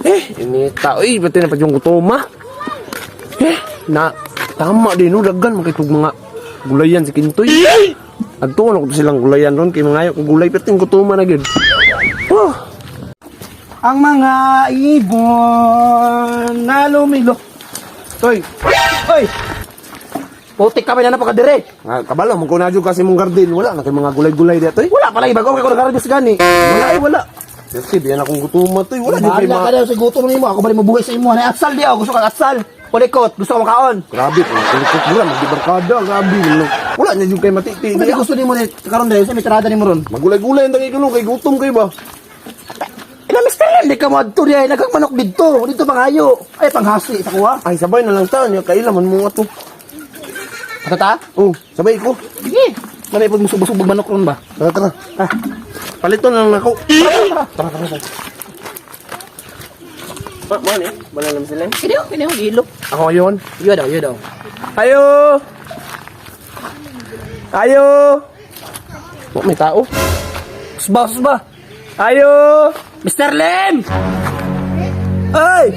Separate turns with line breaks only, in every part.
Ini tao pati na pa yung gutoma. Na tama din no daggan makitug mga gulayan si Kintoy. Agtuon ako silang gulayan ron kay mga ayok gulay pati yung gutoma na gyud.
Ang mga ibon na lumilo. Toy. Oy. Putik ka pa na napakadire.
Kabalo mo ko na jud kasi mong garden wala na kay mga gulay-gulay dito.
Wala pala iba ko nagkaroon sa gani.
Wala. Kasi diyan akong gutoma to. Wala jud kay
Bahala ka
mga
daw sa gutom nimo. Ako bali mabuhay sa imo. Na atsal di ako. Gusto kang atsal. Kulikot. Gusto ko makaon.
grabe ko. Kulikot mo lang, di barkada, grabe. Wala niya jud kay matiti.
Hindi gusto nimo ni karon dahil sa mitrada nimo ron.
Magulay-gulay ang tangi kuno kay gutom kay ba.
Ina mister, hindi ka mo adto diay nagkagmanok dito. Dito pangayo. Ay panghasi sa kuha.
Ay sabay na lang ta niya kailaman mo nga to.
Atata?
Oh, sabay ko.
Sige. Manay pag musubog manok ron ba?
Tara.
Ah.
Palito na lang ako. Tara. Man wala naman sila.
Kini yung ilo.
Ako yun.
Yo daw.
Ayo! Oh, may tao.
Susba.
Ayo!
Mr. Lim!
Ay!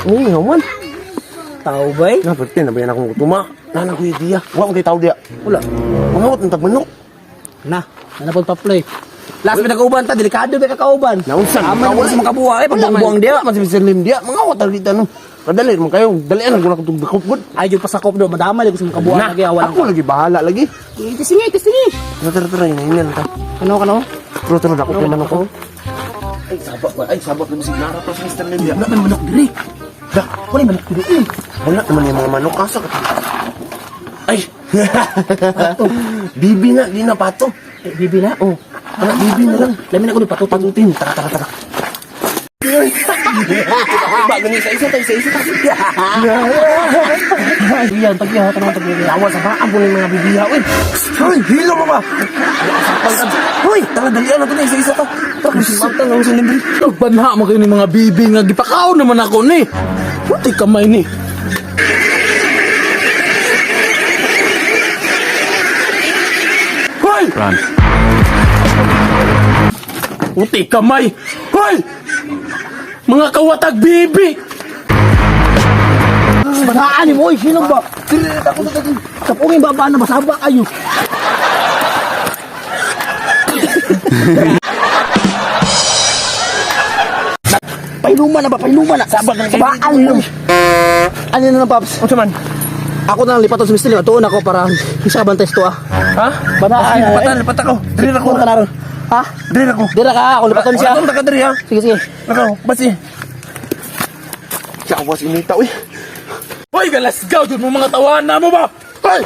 Uy, naman.
Tao ba eh?
Napagtin na ba yan akong utuma? Nana ko yung diya. Wala kong tao diya.
Wala.
Mangawat ng tagmanok.
Na napag pa-play. Last minute kauban ta, delikado ba kakauban?
Naunsan,
Aman mo sa mga kabuha eh, pagbuang dia.
Man si Mr. Lim diya. Mangawat ang dito, no? Kadali mo kayo. Dalian ako na kutong dakop good.
Ay, yung pasakop do, madama lagi sa mga kabuha lagi awan.
Ako lagi bahala lagi.
Tisingi.
Tara, yun ta.
Kano?
Tara, dakop yung manok ko.
Ay, sabak na bisig nara to sa Mr. Lim dia. Wala man manok diri. Wala manok diri.
Wala naman yung mga manok. Asa ka? Ay! Bibi na, di na pato.
Bibi na. Oh.
Wala, bibi na lang.
Lamin ako ni patututin.
Tara. Bago ni isa-isa tayo.
Yan, tagya, tanong tagya.
Awas sa baan po ng mga bibiya. Uy! Hoy! Hilo mo ba? Hoy! Tara, dalian na ito na isa-isa to. Tara, kusimantang ang sinibri.
Banha mo kayo ni mga bibi nga gipakaw naman ako ni. Puti kamay ni. Hoy! Puti kamay. Hoy! Mga kawatag bibi.
Banaan mo, sino ba? Ako na tagya. Kapungin baba na masaba kayo. Painuman na. Sabaan mo. Ano na lang, Paps?
Ano man?
Ako na lang lipaton sa Mr. Lim. Tuon ako para hisaban test to ah.
Ha?
Banaan.
Lipat ako. Dali ako.
Ka na ron. Ha?
Dali ako.
Dira ka, ako lipaton siya.
Wala ka dali ha.
Sige.
Ako, basi. Siya was inita. Uy!
Hoy, galasgaw dyan mo mga tawanan mo ba?
Hoy!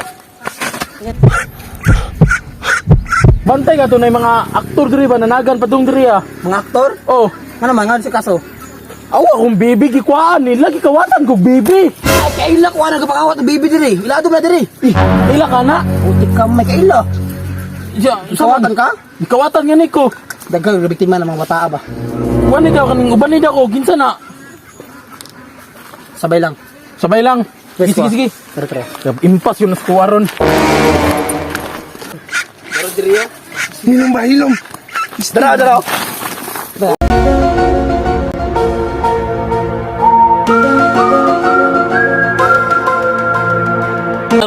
Bantay ka to na yung mga aktor diri ba nanagan patong diri ah.
Mga aktor?
Oh,
Ano man, nga si kaso?
awa akong bibi gikwaan ni lagi kawatan kog bibi.
Ay, kaila ko na kapakawat ng baby diri. Ilado na diri.
Ila ka na.
Putik ka, may kaila.
Ya,
Kawatan ka?
Kawatan nga niko.
Daghang biktima ng mga bata ba?
Wani daw kaning uban ni daw ko ginsa na.
Sabay lang.
Sabay lang.
Yes,
Sige.
Tara.
Impas yun na skuwaron.
Pero diri yo.
Hilom.
Dara.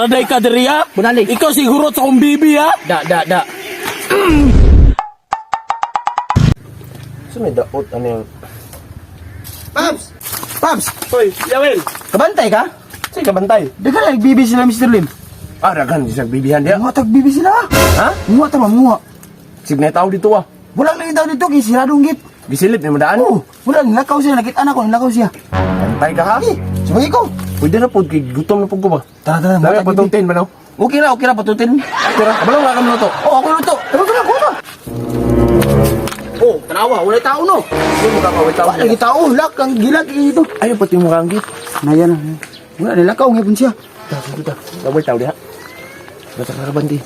Taraday ka diri ha.
Bunali.
Ikaw siguro sa kong bibi ha.
Da.
So may daot ano yung...
Paps,
Hoy, Yawel!
kabantay ka?
Sige ka bantay.
Daghang nag-bibi sila, Mr. Lim.
Ragan, isang bibihan diya.
Muha tag-bibi sila.
Ha?
Muha muha.
Sige na tao dito ah.
Walang lang daw dito, kaya siradong git.
Gisilip ni madaan.
Oo, wala, nilakaw siya, nakita na ko, nilakaw siya.
Bantay ka ha?
Sabay ko.
Pwede na po, gutom na po ko ba?
Tara,
Lagi
muha
patutin ba no?
Okay na, patutin.
Tira, kabalo nga kami luto.
Oo, ako luto. Tara, kuha. Oh, tanawa, wala tao no.
Sino mo kakawit tao?
Wala lagi tao, lak, ang gilag ito.
Ayaw pati mo kanggit.
Naya na. Wala, nilakaw, ngipon siya.
Dito. Gawin tao diha. Basta karaban di.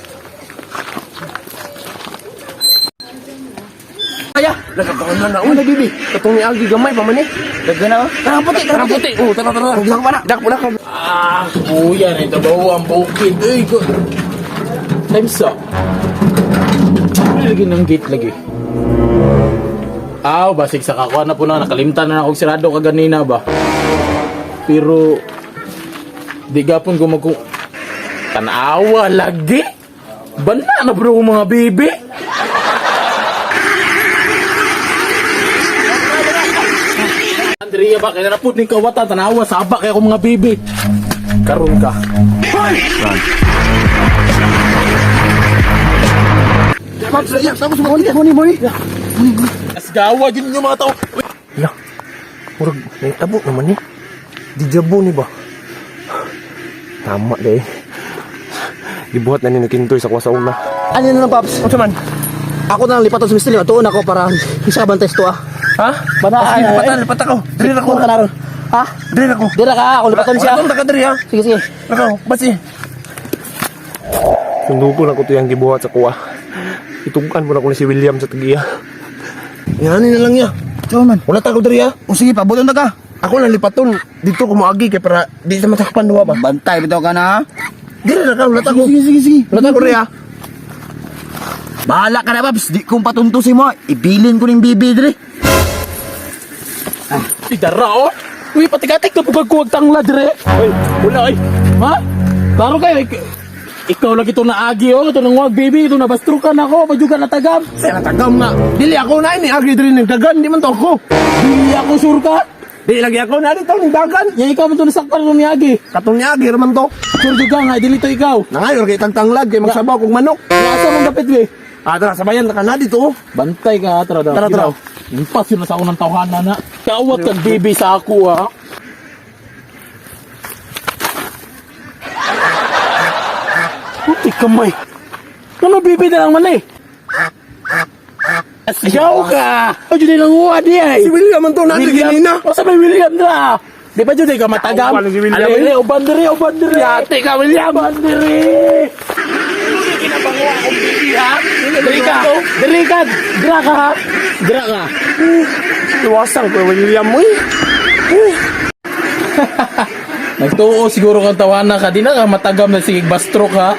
Kaya,
Nagkataon na na. Una, bibi. Katong ni Algi gamay pa man eh.
dagan na. Karang puti.
Oh, tara.
Huwag pa na.
Dak mo na ka.
Ah, kuya na ito ba ang bukid. Ay, ko. Time's up. Lagi ng gate lagi. Aw, basig sa kakuha na po na. Nakalimtan na akong sirado kaganina ba? Pero, di gapon ko tanawa lagi. Bana na bro mga bibi. Andrea ba, kaya na po ni kawata, tanawa, sabak kaya ko mga bibi. Karon ka.
Pops, tapos mo ni.
Asgawa din yung mga tao.
Hala, murag, naitabo naman eh. Dijabo ni ba? Tama deh. Dibuhat na ni Kintoy sa kuwasa una.
Ano na lang, Pops? Ano man? Ako na lang lipat sa Mr. Lima. Tuon ako para isaban test to ah.
Ha?
Bana,
Lipat ako. Dili ako.
Ka naroon. Ha?
Dili ako.
Dira ka, ako lipatan siya.
Ako taka diri ha.
Sige, sige.
Ako, basi. Sundupon ako to yung gibuhat sa kuwa. Itugan mo na ko ni si William sa tagiya. Yan na lang niya.
Tuon man.
Wala ta ko diri ha.
O sige, pabuton na ka.
Ako lang lipaton. Dito ko maagi kay para di sa masakpan duwa ba.
Bantay, bitaw ka na ha.
Dili na ka, wala ta ko.
Sige.
Wala ta ko diri ha.
Bahala ka na, Pops. Di kong patuntusin mo. Ibilin ko ng bibi diri.
Idara oh. Uy, patigatik na pagkuwag tangla dire. Uy, wala ay. Ha? Klaro kayo, ikaw lagi ito naagi oh. Ito nang wag baby, ito nabastrukan ako. Padyugan na tagam.
Saya natagam nga. Dili ako na ini agi diri ning dagan, di man to ako.
Hindi ako sure ka.
Di lagi ako na dito ning dagan.
Yan ikaw man ito nasakpan ng niyagi.
Katong ni agi raman to.
Sure juga nga, dilito ikaw.
Nangayon kay tangtanglag kay magsabaw kog manok.
Nasa mong dapit we.
Ah, tara sabayan ka na dito. Oh.
Bantay ka, tara daw.
Tara.
Impas yun na sa unang tawhana na. Kawat kang baby sa ako ha. Puti kamay. Ano baby na lang man eh? Asyaw ka! O dyan lang uwa di ay.
Si William man to na ganina.
O sa may William na. Di ba dyan ka matagam?
Wala si William,
Alele, uban diri.
Yate ka William.
Uban diri. Kinabanguha akong baby ha. Diri ka. Dira ka.
Tuwasang ko William mo.
Nagtuo siguro kang tawanan ka. Di na ka matagam na sige bastrok ha.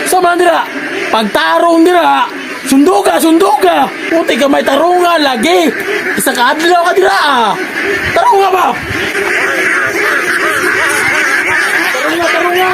Sa man dira. Pagtarong dira. Sundo ka. Puti ka may tarunga lagi. Isa ka adlaw ka dira ah. Tarunga ba? Tarunga.